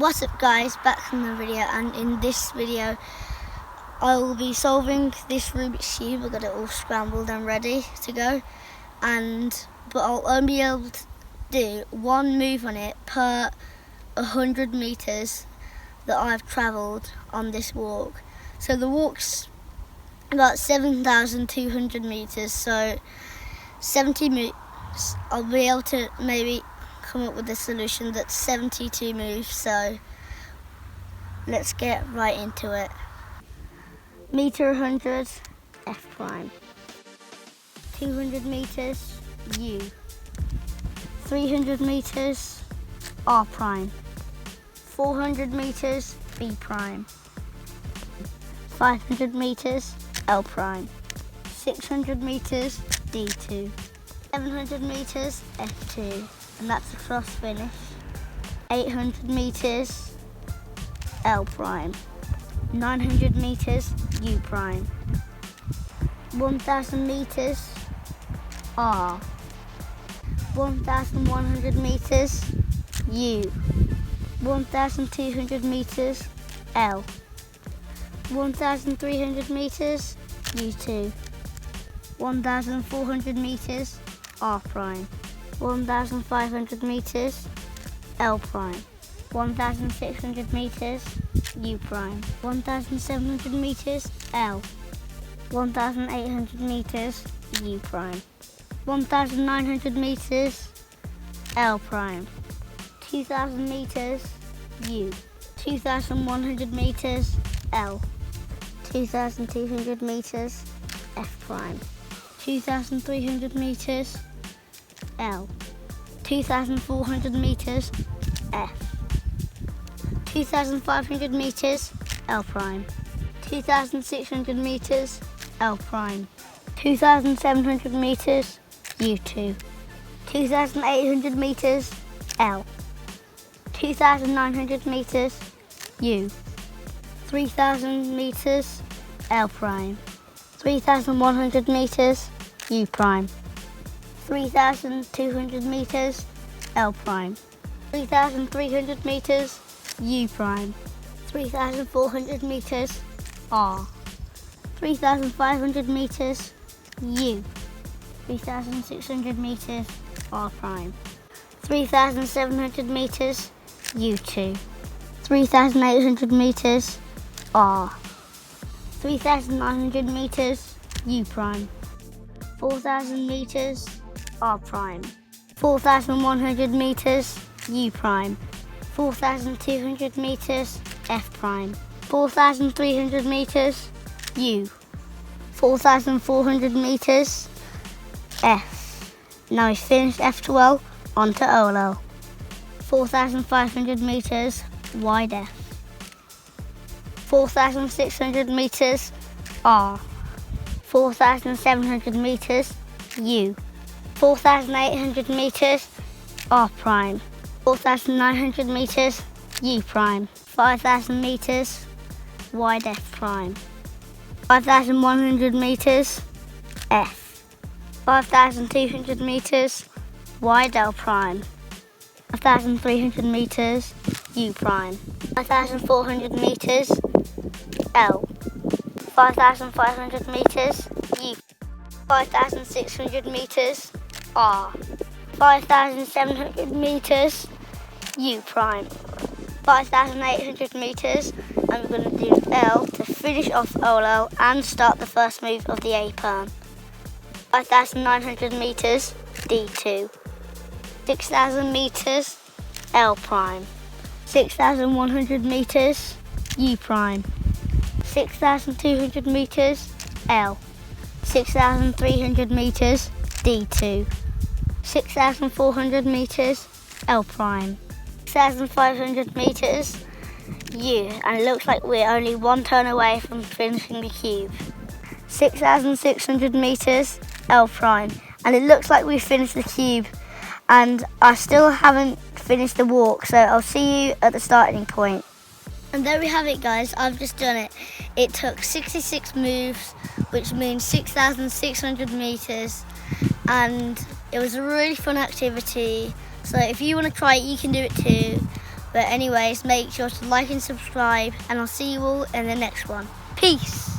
What's up guys, back from the video, and in this video I will be solving this Rubik's Cube. I've got it all scrambled and ready to go, but I'll only be able to do one move on it per 100 meters that I've travelled on this walk. So the walk's about 7,200 meters, so 70 moves. I'll be able to maybe come up with a solution that's 72 moves, so let's get right into it. Meter 100, F prime. 200 meters, U. 300 meters, R prime. 400 meters, B prime. 500 meters, L prime. 600 meters, D2. 700 meters, F2. And that's a cross finish. 800 meters, L prime. 900 meters, U prime. 1,000 meters, R. 1,100 meters, U. 1,200 meters, L. 1,300 meters, U2. 1,400 meters, R prime. 1,500 meters, L prime. 1,600 meters, U prime. 1,700 meters, L. 1,800 meters, U prime. 1,900 meters, L prime. 2,000 meters, U. 2,100 meters, L. 2,200 meters, F prime. 2,300 meters, L. 2,400 meters, F. 2,500 meters, L prime. 2,600 meters, L prime. 2,700 meters, U2. 2,800 meters, L. 2,900 meters, U. 3,000 meters, L prime. 3,100 meters, U prime. 3,200 meters, L prime. 3,300 meters, U prime. 3,400 meters, R. 3,500 meters, U. 3,600 meters, R prime. 3,700 meters, U2. 3,800 meters, R. 3,900 meters, U prime. 4,000 meters, R prime. 4,100 meters, U prime. 4,200 meters, F prime. 4,300 meters, U. 4,400 meters, F. Now we've finished F to L, on to OLL. 4,500 meters, wide F. 4,600 meters, R. 4,700 meters, U. 4,800 meters, R prime. 4,900 meters, U prime. 5,000 meters, wide F prime. 5,100 meters, F. 5,200 meters, wide L prime. 5,300 meters, U prime. 5,400 meters, L. 5,500 meters, U. 5,600 meters, R. 5,700 meters, U prime. 5,800 meters, and we're going to do L to finish off OLL and start the first move of the A perm. 5,900 meters, D2. 6,000 meters, L prime. 6,100 meters, U prime. 6,200 meters, L. 6,300 meters, D2. 6,400 meters, L prime. 6,500 meters, U, and it looks like we're only one turn away from finishing the cube. 6,600 meters, L prime, and it looks like we've finished the cube, and I still haven't finished the walk, so I'll see you at the starting point. And there we have it guys, I've just done it. It took 66 moves, which means 6,600 meters, and it was a really fun activity. So if you want to try it, you can do it too. But anyways, make sure to like and subscribe, and I'll see you all in the next one. Peace!